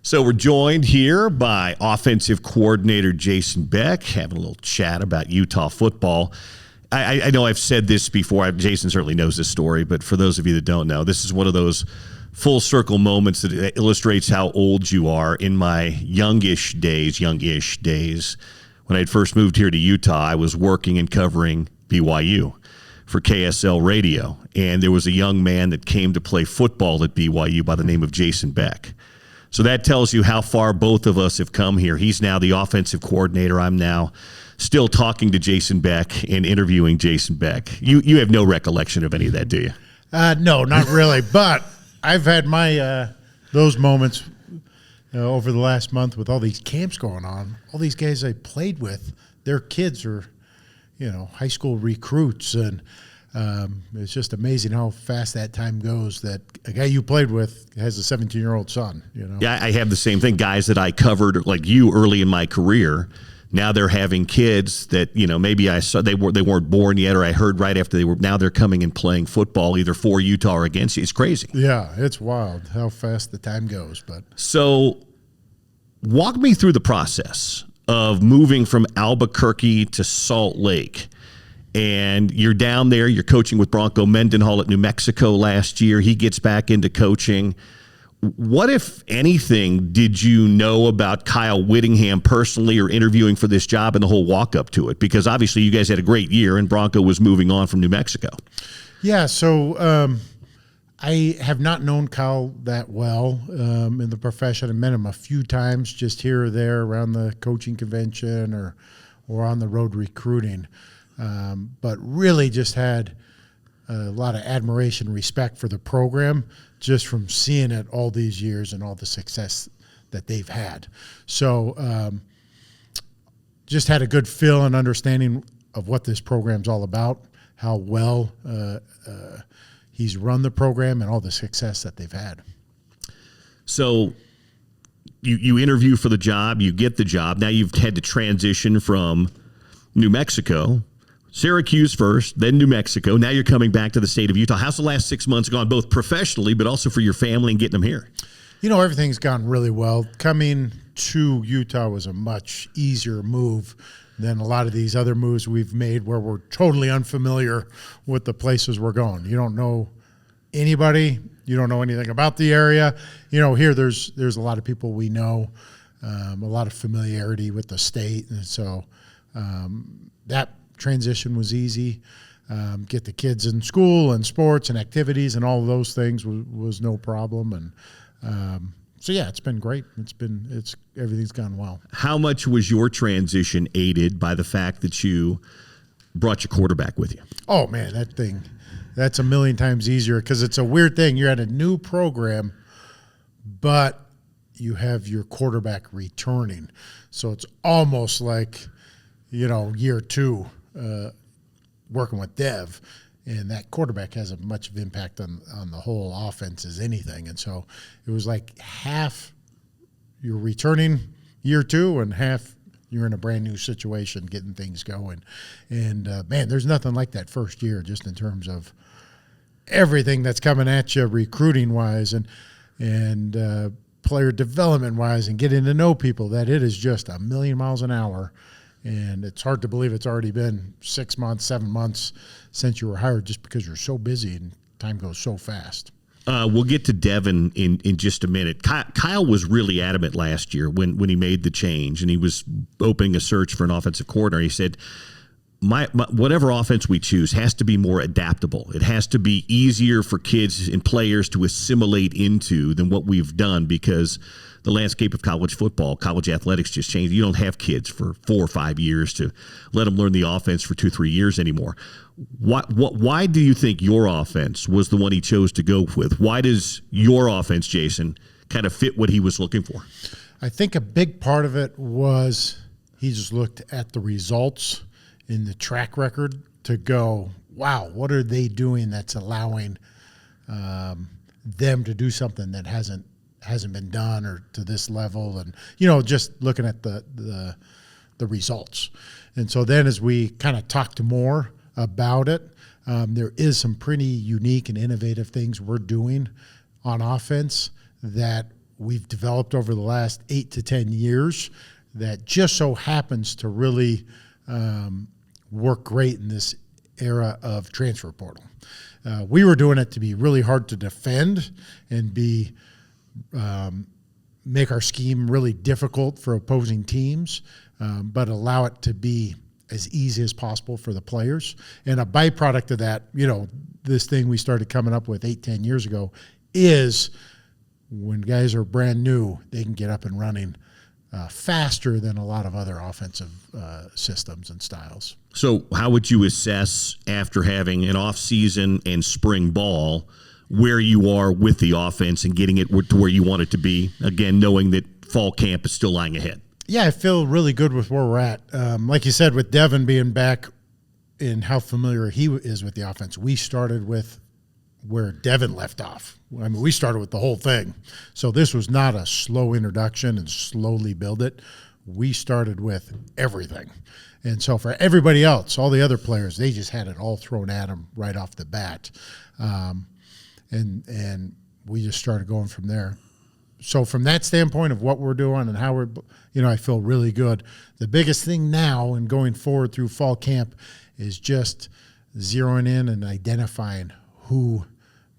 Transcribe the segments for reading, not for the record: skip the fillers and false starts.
So we're joined here by offensive coordinator Jason Beck, having a little chat about Utah football. I know I've said this before. Jason certainly knows this story, but for those of you that don't know, this is one of those full circle moments that illustrates how old you are. In my youngish days, when I had first moved here to Utah, I was working and covering BYU for KSL Radio, and there was a young man that came to play football at BYU by the name of Jason Beck. So that tells you how far both of us have come here. He's now the offensive coordinator. I'm now still talking to Jason Beck and interviewing Jason Beck. You have no recollection of any of that, do you? No, not really. But I've had my those moments over the last month with all these camps going on. All these guys I played with, their kids are, high school recruits, and it's just amazing how fast that time goes, that a guy you played with has a 17-year-old son. Yeah, I have the same thing. Guys that I covered like you early in my career, now they're having kids that, maybe I saw they weren't born yet, or I heard right after they were. Now they're coming and playing football either for Utah or against you. It's crazy. Yeah, it's wild how fast the time goes. But so walk me through the process of moving from Albuquerque to Salt Lake. And you're down there, you're coaching with Bronco Mendenhall at New Mexico last year. He gets back into coaching. What, if anything, did you know about Kyle Whittingham personally, or interviewing for this job and the whole walk-up to it? Because obviously you guys had a great year, and Bronco was moving on from New Mexico. Yeah, so I have not known Kyle that well in the profession. I met him a few times just here or there around the coaching convention or on the road recruiting. But really just had a lot of admiration, respect for the program just from seeing it all these years and all the success that they've had. So just had a good feel and understanding of what this program's all about, how well he's run the program, and all the success that they've had. So you interview for the job, you get the job. Now you've had to transition from New Mexico, Syracuse first, then New Mexico. Now you're coming back to the state of Utah. How's the last 6 months gone, both professionally but also for your family and getting them here? Everything's gone really well. Coming to Utah was a much easier move than a lot of these other moves we've made where we're totally unfamiliar with the places we're going. You don't know anybody. You don't know anything about the area. Here there's a lot of people we know, a lot of familiarity with the state. And so that transition was easy. Get the kids in school and sports and activities and all of those things was no problem. And so yeah, it's been great. Everything's gone well. How much was your transition aided by the fact that you brought your quarterback with you? Oh man, that's a million times easier, because it's a weird thing. You're at a new program, but you have your quarterback returning. So it's almost like, year two, working with Dev, and that quarterback has as much of impact on the whole offense as anything. And so it was like half you're returning year two and half you're in a brand new situation getting things going. And man, there's nothing like that first year, just in terms of everything that's coming at you recruiting wise and player development wise, and getting to know people, that it is just a million miles an hour. And it's hard to believe it's already been 6 months, 7 months since you were hired, just because you're so busy and time goes so fast. We'll get to Devin in just a minute. Kyle was really adamant last year when he made the change and he was opening a search for an offensive coordinator. He said, my whatever offense we choose has to be more adaptable. It has to be easier for kids and players to assimilate into than what we've done, because the landscape of college football, college athletics just changed. You don't have kids for 4 or 5 years to let them learn the offense for 2-3 years anymore. Why do you think your offense was the one he chose to go with? Why does your offense, Jason, kind of fit what he was looking for? I think a big part of it was he just looked at the results in the track record to go, wow, what are they doing that's allowing them to do something that hasn't been done or to this level, and just looking at the results. And so then as we kind of talked more about it, there is some pretty unique and innovative things we're doing on offense that we've developed over the last 8 to 10 years that just so happens to really work great in this era of transfer portal. We were doing it to be really hard to defend and make our scheme really difficult for opposing teams, but allow it to be as easy as possible for the players. And a byproduct of that, this thing we started coming up with 8-10 years ago is when guys are brand new, they can get up and running faster than a lot of other offensive systems and styles. So how would you assess, after having an off season and spring ball, where you are with the offense and getting it to where you want it to be, again, knowing that fall camp is still lying ahead? Yeah, I feel really good with where we're at. Like you said, with Devin being back and how familiar he is with the offense, we started with where Devin left off. I mean, we started with the whole thing. So this was not a slow introduction and slowly build it. We started with everything. And so for everybody else, all the other players, they just had it all thrown at them right off the bat. And we just started going from there. So from that standpoint of what we're doing and how I feel really good. The biggest thing now and going forward through fall camp is just zeroing in and identifying who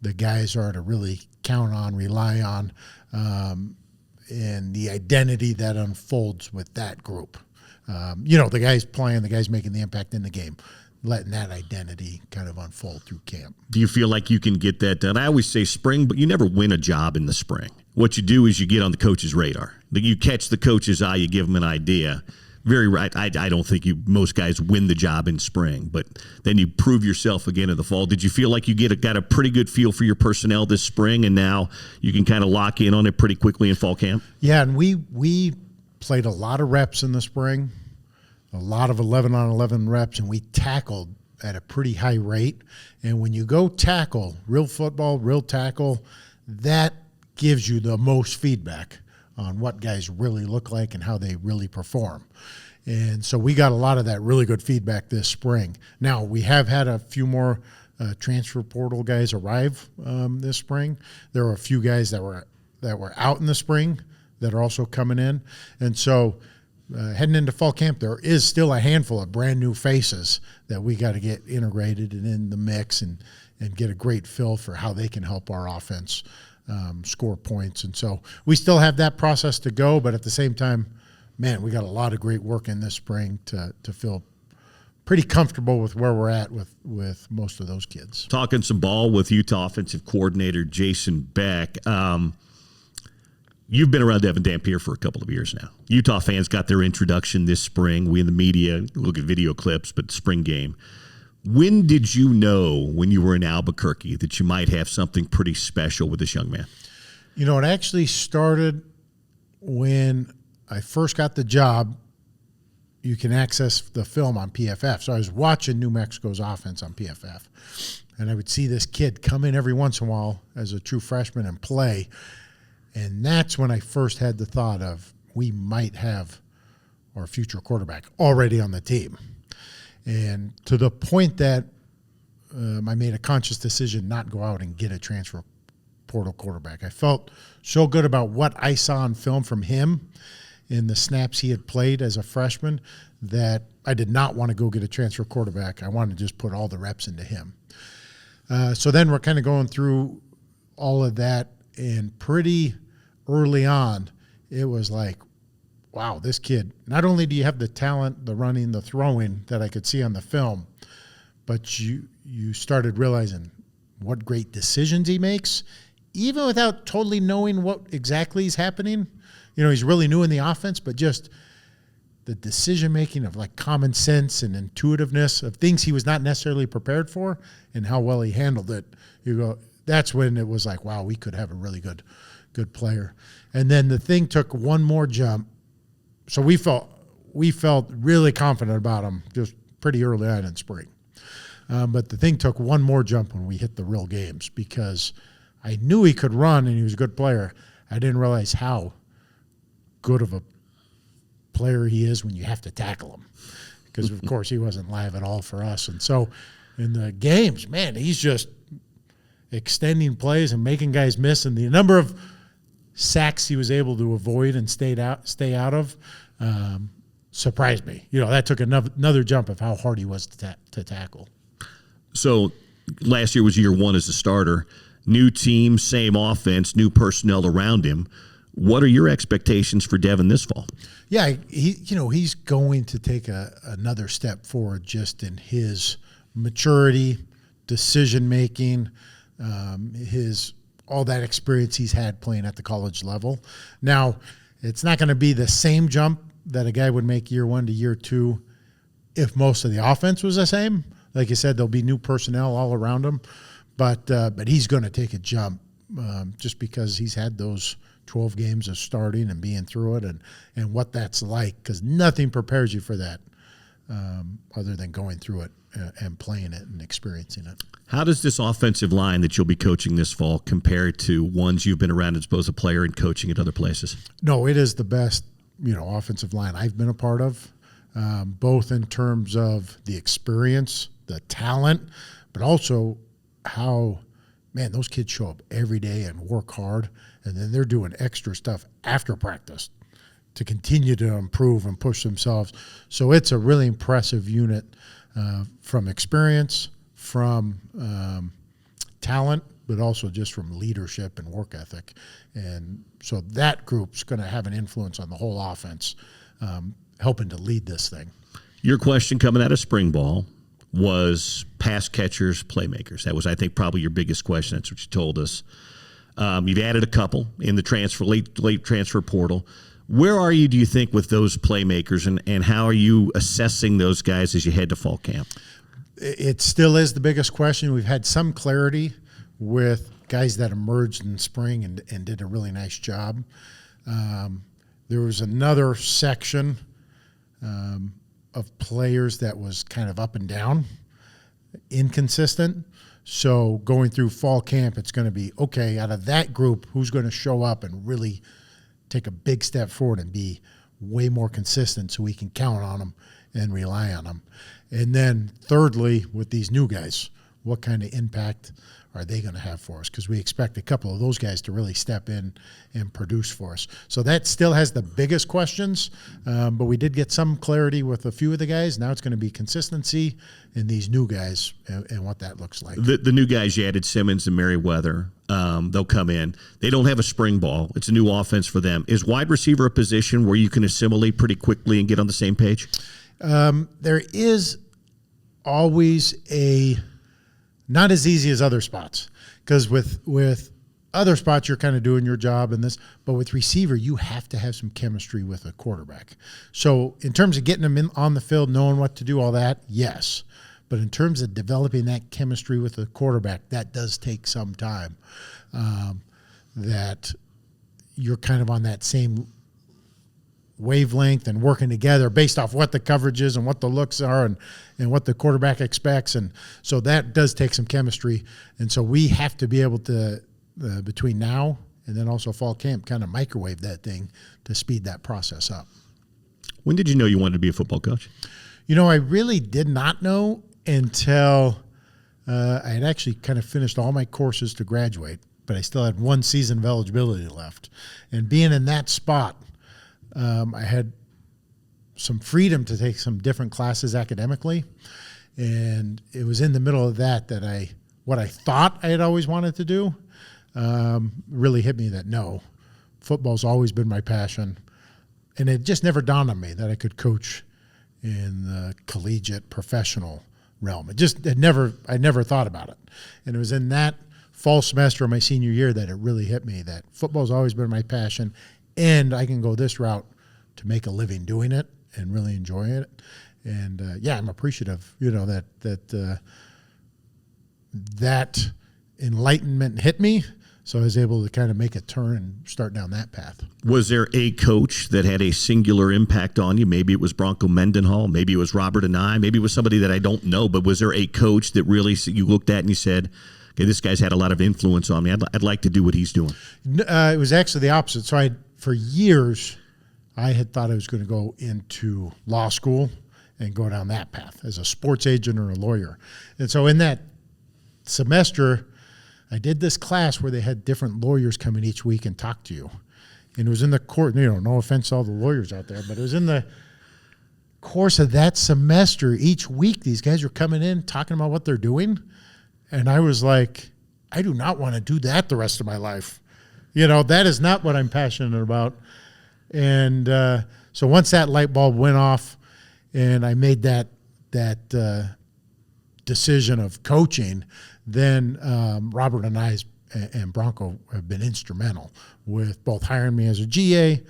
the guys are to really count on, rely on, and the identity that unfolds with that group. The guys playing, the guys making the impact in the game, letting that identity kind of unfold through camp. Do you feel like you can get that done? I always say spring, but you never win a job in the spring. What you do is you get on the coach's radar. You catch the coach's eye, you give them an idea. Very right. I don't think most guys win the job in spring, but then you prove yourself again in the fall. Did you feel like you got a pretty good feel for your personnel this spring, and now you can kind of lock in on it pretty quickly in fall camp? Yeah, and we played a lot of reps in the spring, a lot of 11-on-11 reps, and we tackled at a pretty high rate. And when you go tackle, real football, real tackle, that gives you the most feedback on what guys really look like and how they really perform. And so we got a lot of that really good feedback this spring. Now, we have had a few more transfer portal guys arrive this spring. There were a few guys that were out in the spring that are also coming in. And so heading into fall camp, there is still a handful of brand new faces that we got to get integrated and in the mix and get a great feel for how they can help our offense score points. And so we still have that process to go, but at the same time, man, we got a lot of great work in this spring to feel pretty comfortable with where we're at with most of those kids. Talking some ball with Utah offensive coordinator Jason Beck. You've been around Evan Dampier for a couple of years now. Utah fans got their introduction this spring. We in the media look at video clips, but spring game. When did you know, when you were in Albuquerque, that you might have something pretty special with this young man? It actually started when I first got the job. You can access the film on PFF. So I was watching New Mexico's offense on PFF, and I would see this kid come in every once in a while as a true freshman and play. And that's when I first had the thought of we might have our future quarterback already on the team. And to the point that I made a conscious decision not go out and get a transfer portal quarterback. I felt so good about what I saw on film from him in the snaps he had played as a freshman that I did not want to go get a transfer quarterback. I wanted to just put all the reps into him. So then we're kind of going through all of that, and pretty early on, it was like, wow, this kid, not only do you have the talent, the running, the throwing that I could see on the film, but you started realizing what great decisions he makes, even without totally knowing what exactly is happening. He's really new in the offense, but just the decision-making of like common sense and intuitiveness of things he was not necessarily prepared for and how well he handled it. That's when it was like, wow, we could have a really good player. And then the thing took one more jump. So we felt really confident about him just pretty early on in spring. But the thing took one more jump when we hit the real games, because I knew he could run and he was a good player. I didn't realize how good of a player he is when you have to tackle him, because, of course, he wasn't live at all for us. And so in the games, man, he's just extending plays and making guys miss. And the number of sacks he was able to avoid and stay out of surprised me. That took another jump of how hard he was to tackle. So last year was year one as a starter. New team, same offense, new personnel around him. What are your expectations for Devin this fall? Yeah, he's going to take another step forward just in his maturity, decision making, all that experience he's had playing at the college level. Now, it's not going to be the same jump that a guy would make year one to year two if most of the offense was the same. Like you said, there'll be new personnel all around him, but he's going to take a jump just because he's had those 12 games of starting and being through it and what that's like, because nothing prepares you for that other than going through it and playing it and experiencing it. How does this offensive line that you'll be coaching this fall compare to ones you've been around as both a player and coaching at other places? No, it is the best, offensive line I've been a part of, both in terms of the experience, the talent, but also how, those kids show up every day and work hard, and then they're doing extra stuff after practice to continue to improve and push themselves. So it's a really impressive unit from experience, from talent, but also just from leadership and work ethic. And so that group's going to have an influence on the whole offense, helping to lead this thing. Your question coming out of spring ball was pass catchers, playmakers. That was, I think, probably your biggest question. That's what you told us. You've added a couple in the late transfer portal. Where are you, do you think, with those playmakers, and how are you assessing those guys as you head to fall camp? It still is the biggest question. We've had some clarity with guys that emerged in spring and did a really nice job. There was another section of players that was kind of up and down, inconsistent. So going through fall camp, it's going to be, okay, out of that group, who's going to show up and really take a big step forward and be way more consistent so we can count on them and rely on them. And then thirdly, with these new guys, what kind of impact are they going to have for us? Because we expect a couple of those guys to really step in and produce for us. So that still has the biggest questions, but we did get some clarity with a few of the guys. Now it's going to be consistency in these new guys and what that looks like. The new guys you added, Simmons and Merriweather, they'll come in. They don't have a spring ball. It's a new offense for them. Is wide receiver a position where you can assimilate pretty quickly and get on the same page? There is always not as easy as other spots, because with other spots you're kind of doing your job in this, but with receiver you have to have some chemistry with a quarterback. So in terms of getting them on the field, knowing what to do, all that, yes. But in terms of developing that chemistry with the quarterback, that does take some time. That you're kind of on that same wavelength and working together based off what the coverage is and what the looks are and what the quarterback expects. And so that does take some chemistry. And so we have to be able to, between now and then also fall camp, kind of microwave that thing to speed that process up. When did you know you wanted to be a football coach? I really did not know until I had actually kind of finished all my courses to graduate, but I still had one season of eligibility left. And being in that spot, I had some freedom to take some different classes academically, and it was in the middle of that what I thought I had always wanted to do really hit me that no, football's always been my passion, and it just never dawned on me that I could coach in the collegiate professional realm. I never thought about it, and it was in that fall semester of my senior year that it really hit me that football's always been my passion. And I can go this route to make a living doing it and really enjoy it. And I'm appreciative, that enlightenment hit me. So I was able to kind of make a turn and start down that path. Was there a coach that had a singular impact on you? Maybe it was Bronco Mendenhall. Maybe it was Robert Anai. Maybe it was somebody that I don't know. But was there a coach that really you looked at and you said, okay, this guy's had a lot of influence on me. I'd like to do what he's doing. It was actually the opposite. So for years, I had thought I was going to go into law school and go down that path as a sports agent or a lawyer. And so in that semester, I did this class where they had different lawyers come in each week and talk to you. And it was in the court, no offense to all the lawyers out there, but it was in the course of that semester. Each week, these guys were coming in, talking about what they're doing. And I was like, I do not want to do that the rest of my life. That is not what I'm passionate about. And so once that light bulb went off and I made that decision of coaching, then Robert and Bronco have been instrumental with both hiring me as a GA,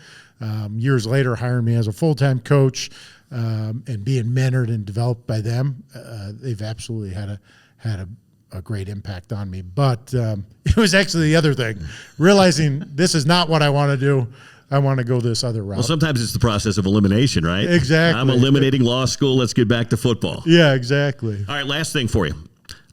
years later hiring me as a full-time coach, and being mentored and developed by them. They've absolutely had a great impact on me. But it was actually the other thing, realizing this is not what I want to do. I want to go this other route. Well, sometimes it's the process of elimination, right? Exactly. I'm eliminating law school. Let's get back to football. Yeah, exactly. All right, last thing for you.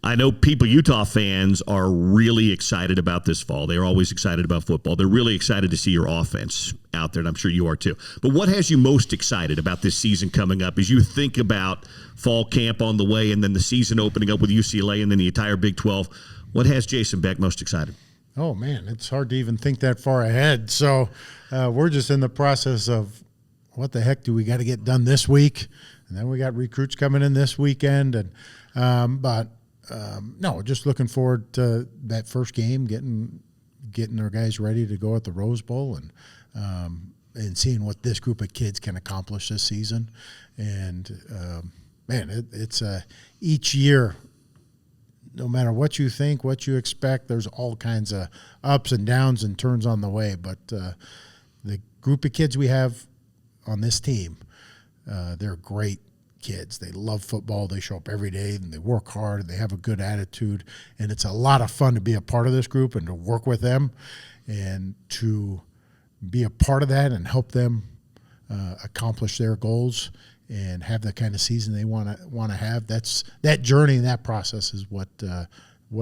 I know Utah fans are really excited about this fall. They're always excited about football. They're really excited to see your offense out there, and I'm sure you are too. But what has you most excited about this season coming up as you think about fall camp on the way and then the season opening up with UCLA and then the entire Big 12? What has Jason Beck most excited? Oh, man, it's hard to even think that far ahead. So we're just in the process of what the heck do we got to get done this week? And then we got recruits coming in this weekend. And no, just looking forward to that first game, getting our guys ready to go at the Rose Bowl and seeing what this group of kids can accomplish this season. And, man, it's each year – no matter what you think, what you expect, there's all kinds of ups and downs and turns on the way. But the group of kids we have on this team, they're great kids. They love football. They show up every day, and they work hard, and they have a good attitude. And it's a lot of fun to be a part of this group and to work with them and to be a part of that and help them accomplish their goals and have the kind of season they want to have. That journey and that process is what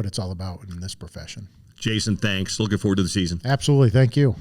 it's all about in this profession. Jason, thanks. Looking forward to the season. Absolutely. Thank you.